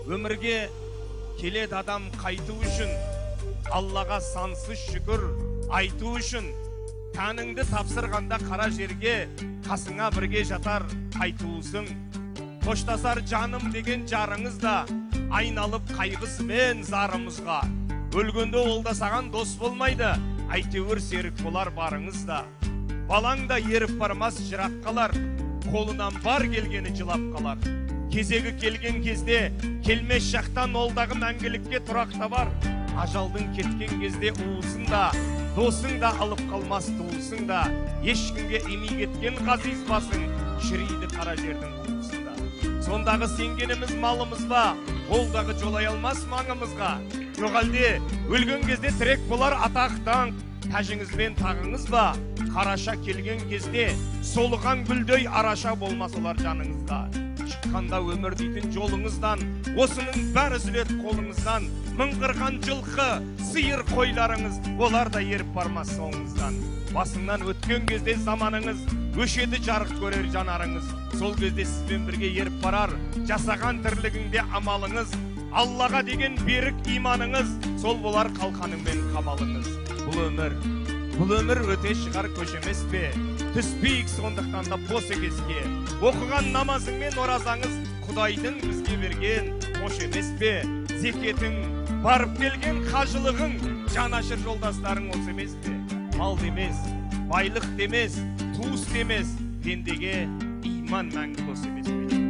Өмірге келеді адам қайту үшін, Аллаға сансыз шүкір айту үшін. Тәніңді тапсырғанда қара жерге, қасыңа бірге жатар қайтуысың. Қоштасар жаным деген жарыңыз да, айналып қайғысымен зарымызға. Өлгенде ол да саған дос болмайды, әйтеуір серік болар барыңыз да. Балаң да еріп бармас жырақ қалар, қолынан бар келгені жылап қалар. Кезегі келген кезде, келмес шақтан олдағы мәңгілікке тұрақта бар. Ажалдың кеткен кезде уысың да, досың да алып қалмас туысың да. Ешкімге емей кеткен ғазиз басың, шірейді қара жердің уысында. Сондағы сенгеніміз малымыз ба, олдағы жолай алмас маңымызға. Жоқ әлде, өлген кезде тірек болар атақтан, тәжіңізбен тағыңыз ба? Қараша келген кезде, солыған гүлдей араша болмас олар жаныңызда. Шыққанда өмір дейтін жолыңыздан, осының бәрі үзіледі қолыңыздан. Мыңғырған жылқы, сиыр қойларыңыз, олар да еріп бармас соңыңыздан. Басыңнан өткен кезде заманыңыз, өшеді жарық көрер жанарыңыз. Сол кезде сізбен бірге еріп барар, жасаған тірлігіңде амалыңыз. Аллаға деген берік иманыңыз, сол болар қалқаныңмен қамалыңыз. Бұл өмір өте шығар көшемес пе? Түспейік сондықтан да бос екеске. Оқыған намазың мен оразаңыз, Құдайдың бізге берген қош емес пе? Зекетің, барып келген қажылығың, жанашыр жолдастарың осы емес пе? Мал демес, байлық демес, туыс демес, пендеге иман мәңгі дос емес пе?